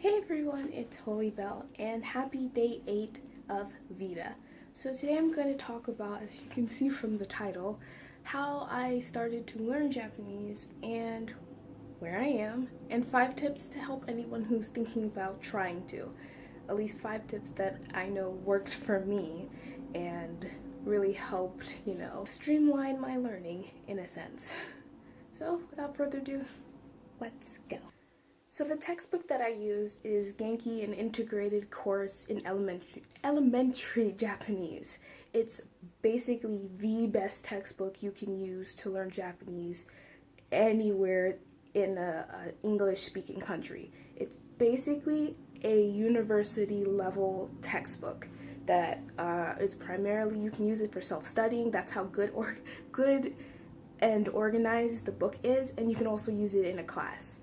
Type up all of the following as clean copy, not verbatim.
Hey everyone, it's Holy Bell and happy day 8 of Vita. So today I'm going to talk about, as you can see from the title, how I started to learn Japanese and where I am, and 5 tips to help anyone who's thinking about trying to. At least 5 tips that I know worked for me and really helped, streamline my learning in a sense. So without further ado, let's go. So the textbook that I use is Genki, an integrated course in elementary Japanese. It's basically the best textbook you can use to learn Japanese anywhere in a English-speaking country. It's basically a university level textbook that is primarily, you can use it for self-studying. That's how good and organized the book is, and you can also use it in a class,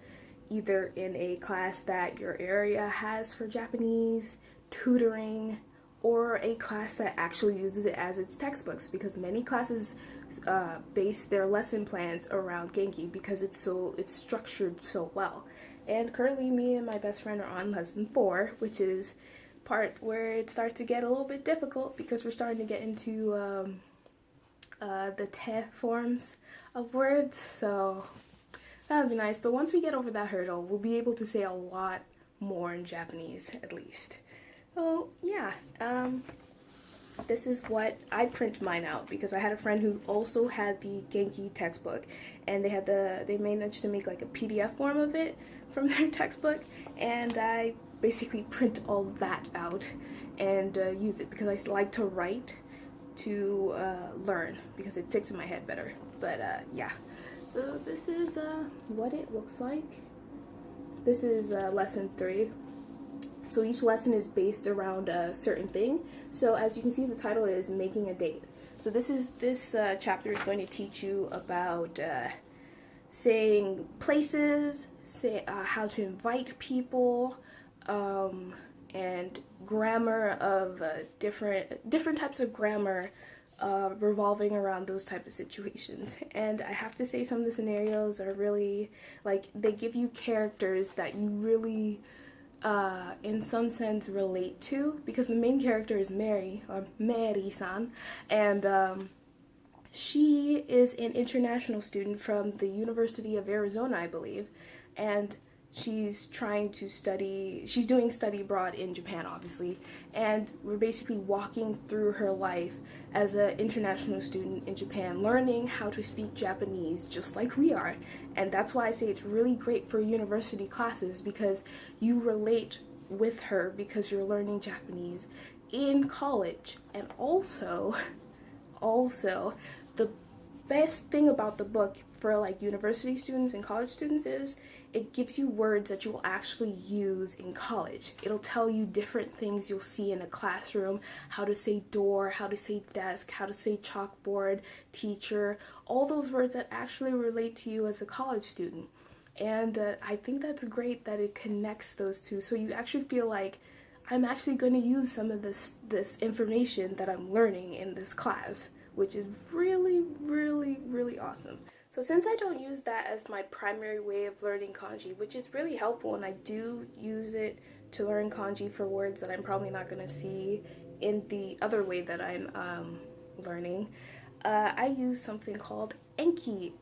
either in a class that your area has for Japanese, tutoring, or a class that actually uses it as its textbooks, because many classes base their lesson plans around Genki because it's structured so well. And currently me and my best friend are on lesson 4, which is part where it starts to get a little bit difficult because we're starting to get into the te forms of words, so that would be nice. But once we get over that hurdle, we'll be able to say a lot more in Japanese, at least. So yeah, this is what I print mine out because I had a friend who also had the Genki textbook, and they managed to make like a PDF form of it from their textbook, and I basically print all that out and use it because I like to write to learn because it sticks in my head better. But yeah. So this is what it looks like. This is lesson 3. So each lesson is based around a certain thing. So as you can see, the title is Making a Date. So this chapter is going to teach you about saying places, how to invite people, and grammar of different types of grammar revolving around those type of situations. And I have to say, some of the scenarios are really, like, they give you characters that you really in some sense relate to, because the main character is Mary, or Mary-san, and she is an international student from the University of Arizona, I believe, and she's doing study abroad in Japan, obviously, and we're basically walking through her life as an international student in Japan, learning how to speak Japanese just like we are. And that's why I say it's really great for university classes, because you relate with her because you're learning Japanese in college. And also the best thing about the book for like university students and college students is it gives you words that you will actually use in college. It'll tell you different things you'll see in a classroom, how to say door, how to say desk, how to say chalkboard, teacher, all those words that actually relate to you as a college student. And I think that's great that it connects those two, so you actually feel like I'm actually going to use some of this information that I'm learning in this class, which is really, really, really awesome. So since I don't use that as my primary way of learning kanji, which is really helpful, and I do use it to learn kanji for words that I'm probably not going to see in the other way that I'm learning, I use something called Ankidroid,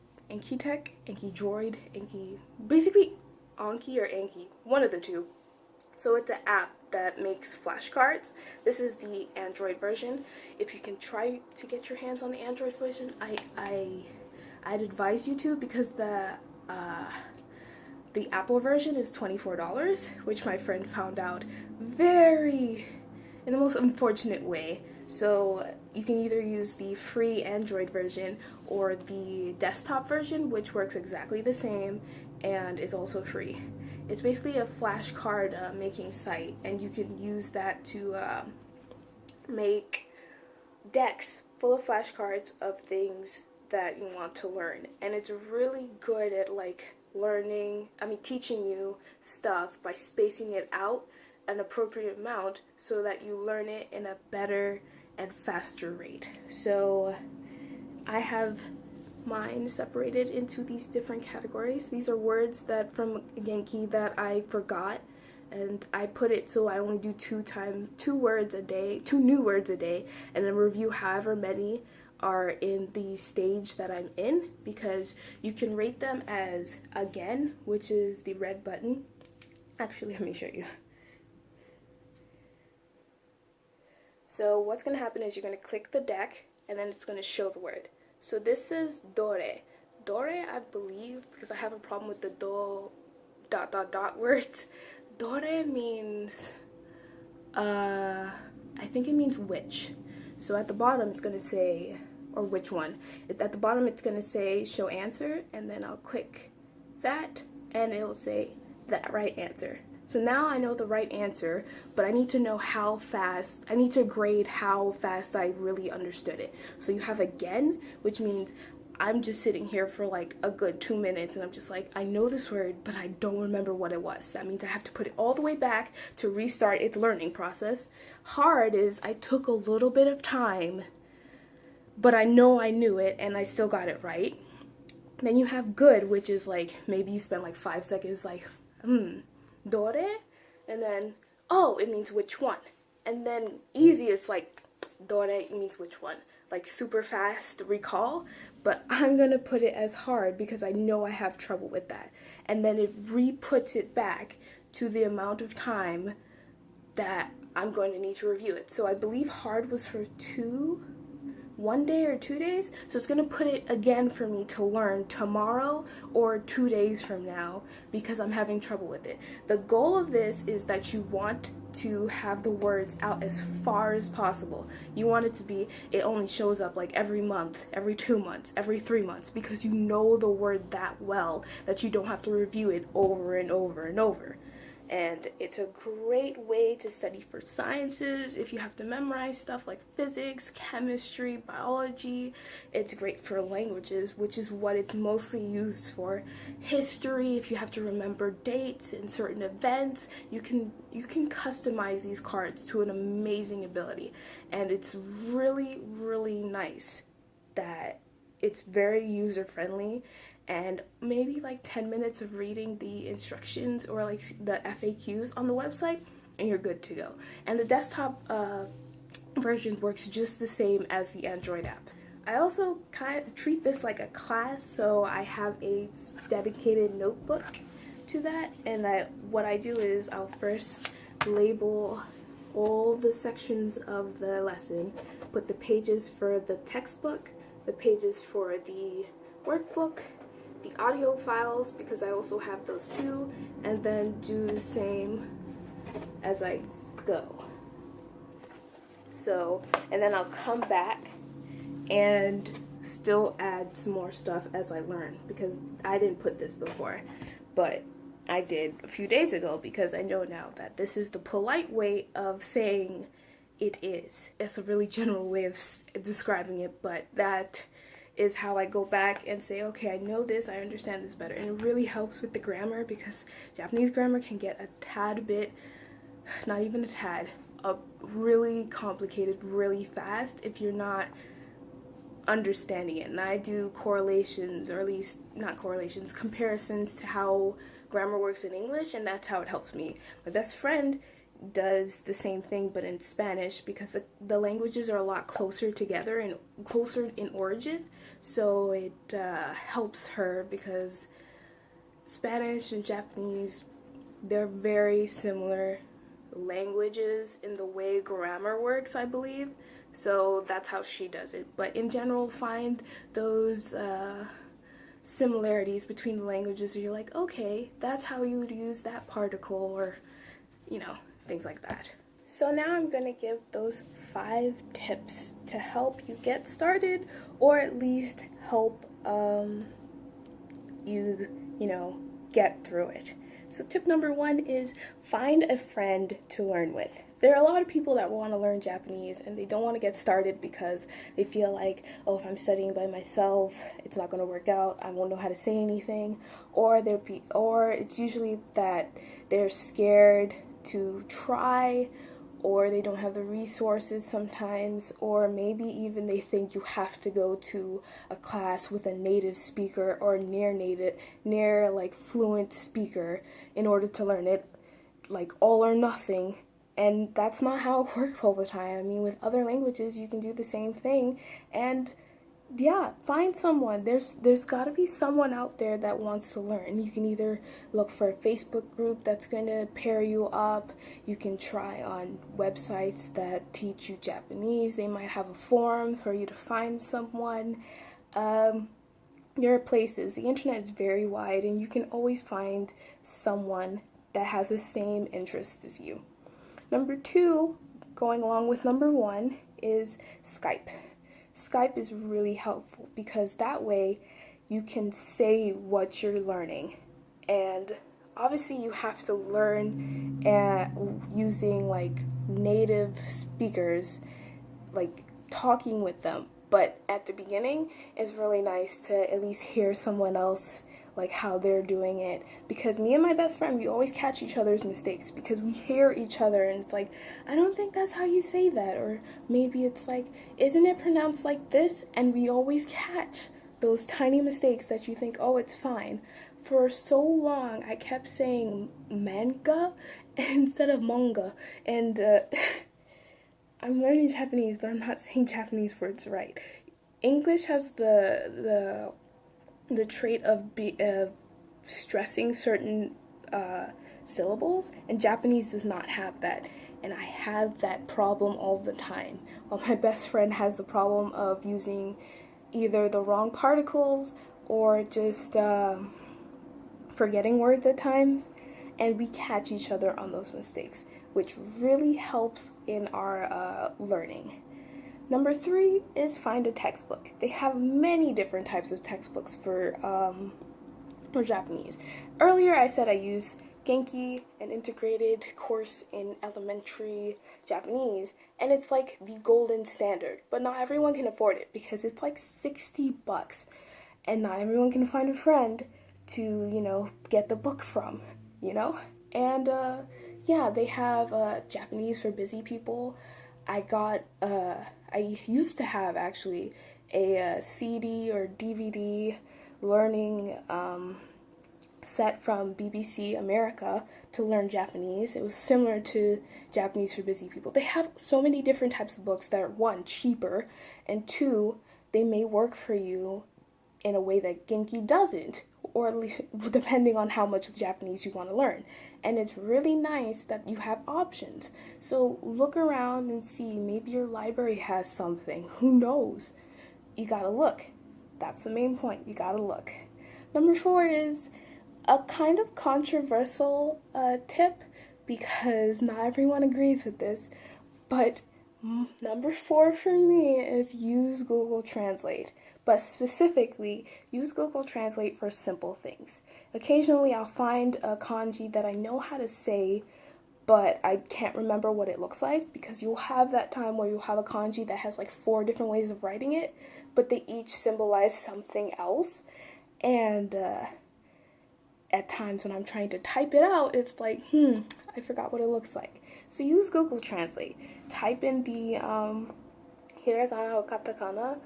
basically Anki or Anki, one of the two. So it's an app that makes flashcards. This is the Android version. If you can try to get your hands on the Android version, I'd advise you to, because the Apple version is $24, which my friend found out in the most unfortunate way. So you can either use the free Android version or the desktop version, which works exactly the same and is also free. It's basically a flashcard making site, and you can use that to make decks full of flashcards of things that you want to learn. And it's really good at teaching you stuff by spacing it out an appropriate amount so that you learn it in a better and faster rate. So I have mine separated into these different categories. These are words that from Genki that I forgot and I put it so I only do two words a day, 2 new words a day, and then review however many are in the stage that I'm in, because you can rate them as again, which is the red button. Actually, let me show you. So what's going to happen is you're going to click the deck, and then it's going to show the word. So this is dore. Dore, I believe, because I have a problem with the words. Dore means, I think it means which. So at the bottom it's going to say, or which one. At the bottom it's going to say show answer, and then I'll click that, and it'll say that right answer. So now I know the right answer, but I need to know how fast, I need to grade how fast I really understood it. So you have again, which means I'm just sitting here for like a good 2 minutes and I'm just like, I know this word, but I don't remember what it was. That means I have to put it all the way back to restart its learning process. Hard is I took a little bit of time, but I know I knew it and I still got it right. Then you have good, which is like, maybe you spend like 5 seconds like, dore, and then, oh, it means which one. And then easy, it's like, dore, it means which one. Like super fast recall, but I'm gonna put it as hard because I know I have trouble with that. And then it re-puts it back to the amount of time that I'm going to need to review it. So I believe hard was for 1 day or 2 days, so it's going to put it again for me to learn tomorrow or 2 days from now because I'm having trouble with it. The goal of this is that you want to have the words out as far as possible. You want it to be, it only shows up like every month, every 2 months, every 3 months, because you know the word that well that you don't have to review it over and over and over. And it's a great way to study for sciences. If you have to memorize stuff like physics, chemistry, biology, it's great for languages, which is what it's mostly used for. History, if you have to remember dates and certain events, you can customize these cards to an amazing ability. And it's really, really nice that it's very user-friendly, and maybe like 10 minutes of reading the instructions or like the FAQs on the website, and you're good to go. And the desktop version works just the same as the Android app. I also kind of treat this like a class, so I have a dedicated notebook to that, and what I do is I'll first label all the sections of the lesson, put the pages for the textbook, the pages for the workbook, the audio files, because I also have those too, and then do the same as I go. So, and then I'll come back and still add some more stuff as I learn, because I didn't put this before, but I did a few days ago because I know now that this is the polite way of saying it is. It's a really general way of describing it, but that is how I go back and say, okay, I know this, I understand this better. And it really helps with the grammar, because Japanese grammar can get a tad bit, not even a tad, really complicated really fast if you're not understanding it. And I do correlations, or at least not correlations, comparisons to how grammar works in English, and that's how it helps me. My best friend does the same thing but in Spanish, because the languages are a lot closer together and closer in origin, so it helps her, because Spanish and Japanese, they're very similar languages in the way grammar works, I believe, so that's how she does it. But in general, find those similarities between the languages where you're like, okay, that's how you would use that particle, or you know, things like that. So now I'm going to give those 5 tips to help you get started, or at least help you know, get through it. So tip number 1 is find a friend to learn with. There are a lot of people that want to learn Japanese and they don't want to get started because they feel like, oh, if I'm studying by myself, it's not going to work out, I won't know how to say anything, or it's usually that they're scared to try, or they don't have the resources sometimes, or maybe even they think you have to go to a class with a native speaker or near like fluent speaker in order to learn it. like all or nothing. And that's not how it works all the time. I mean, with other languages, you can do the same thing. And yeah, find someone. There's got to be someone out there that wants to learn. You can either look for a Facebook group that's going to pair you up. You can try on websites that teach you Japanese. They might have a forum for you to find someone. There are places. The internet is very wide, and you can always find someone that has the same interests as you. Number 2, going along with number 1, is Skype. Skype is really helpful because that way you can say what you're learning. And obviously you have to learn using like native speakers, like talking with them. But at the beginning, it's really nice to at least hear someone else, like how they're doing it. Because me and my best friend, we always catch each other's mistakes because we hear each other and it's like, I don't think that's how you say that. Or maybe it's like, isn't it pronounced like this? And we always catch those tiny mistakes that you think, oh, it's fine. For so long, I kept saying manga instead of manga. And I'm learning Japanese, but I'm not saying Japanese words right. English has the trait of stressing certain syllables, and Japanese does not have that. And I have that problem all the time. While my best friend has the problem of using either the wrong particles or just forgetting words at times, and we catch each other on those mistakes, which really helps in our learning. Number 3 is find a textbook. They have many different types of textbooks for Japanese. Earlier I said I use Genki, an integrated course in elementary Japanese, and it's like the golden standard. But not everyone can afford it because it's like $60, and not everyone can find a friend to, get the book from, And yeah, they have Japanese for busy people. I used to have actually a CD or DVD learning set from BBC America to learn Japanese. It was similar to Japanese for busy people. They have so many different types of books that are, 1, cheaper, and 2, they may work for you in a way that Genki doesn't, or at least depending on how much Japanese you want to learn. And it's really nice that you have options. So look around and see, maybe your library has something. Who knows? You gotta look. That's the main point. You gotta look. Number 4 is a kind of controversial tip because not everyone agrees with this, but number 4 for me is use Google Translate, but specifically use Google Translate for simple things. Occasionally I'll find a kanji that I know how to say, but I can't remember what it looks like, because you'll have that time where you'll have a kanji that has like 4 different ways of writing it, but they each symbolize something else, and at times when I'm trying to type it out, it's like, I forgot what it looks like. So use Google Translate. Type in the hiragana or katakana.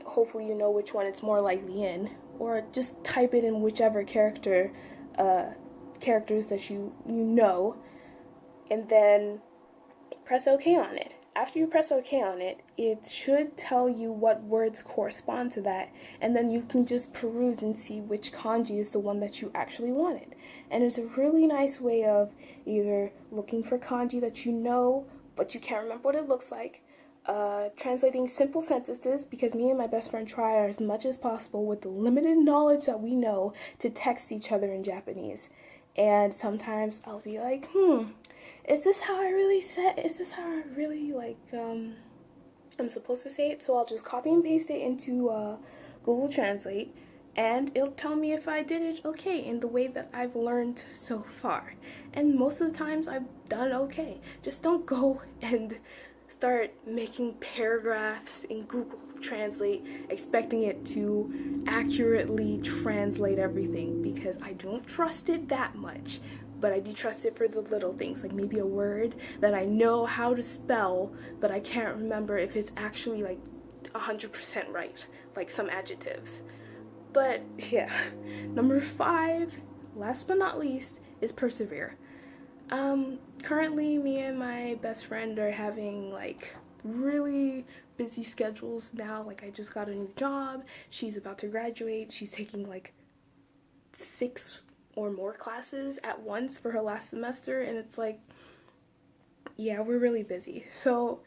Hopefully you know which one it's more likely in. Or just type it in whichever characters that you know. And then press OK on it. After you press OK on it, it should tell you what words correspond to that, and then you can just peruse and see which kanji is the one that you actually wanted. And it's a really nice way of either looking for kanji that you know, but you can't remember what it looks like, translating simple sentences, because me and my best friend try as much as possible with the limited knowledge that we know to text each other in Japanese. And sometimes I'll be like, is this how I really I'm supposed to say it? So I'll just copy and paste it into Google Translate, and it'll tell me if I did it okay in the way that I've learned so far. And most of the times I've done okay. Just don't go and start making paragraphs in Google Translate expecting it to accurately translate everything, because I don't trust it that much. But I do trust it for the little things, like maybe a word that I know how to spell, but I can't remember if it's actually like 100% right, like some adjectives. But yeah, number 5, last but not least, is persevere. Currently me and my best friend are having like really busy schedules now. Like I just got a new job. She's about to graduate. She's taking like 6 or more classes at once for her last semester, and it's like, yeah, we're really busy. So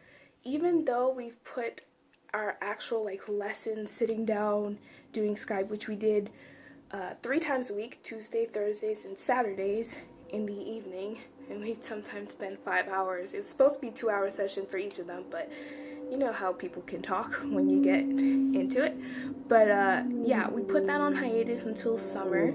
even though we've put our actual like lessons, sitting down, doing Skype, which we did 3 times a week, Tuesday, Thursdays, and Saturdays in the evening, and we'd sometimes spend 5 hours. It was supposed to be 2 hour session for each of them, but you know how people can talk when you get into it. But yeah, we put that on hiatus until summer,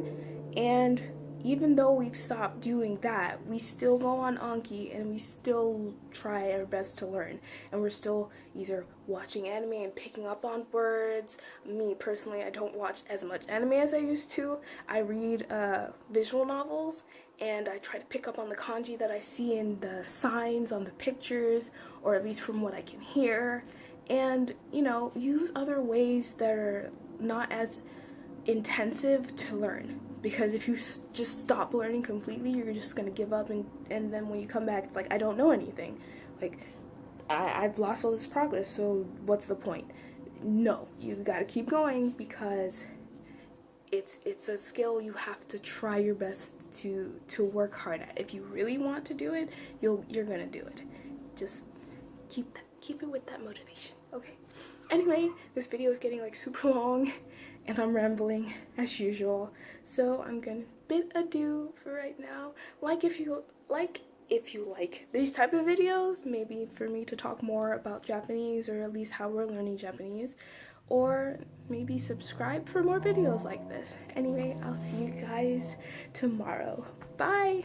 and even though we've stopped doing that, we still go on Anki and we still try our best to learn. And we're still either watching anime and picking up on words. Me personally, I don't watch as much anime as I used to. I read visual novels, and I try to pick up on the kanji that I see in the signs on the pictures, or at least from what I can hear. And, you know, use other ways that are not as intensive to learn, because if you just stop learning completely, you're just gonna give up, and then when you come back, it's like, I don't know anything. Like, I've lost all this progress, so what's the point? No, you gotta keep going, because it's a skill you have to try your best to work hard at. If you really want to do it, you're gonna do it. Just keep it with that motivation, okay? Anyway, this video is getting like super long, and I'm rambling as usual, so I'm gonna bid adieu for right now. If you like these type of videos, maybe for me to talk more about Japanese, or at least how we're learning Japanese, or maybe subscribe for more videos like this. Anyway, I'll see you guys tomorrow. Bye!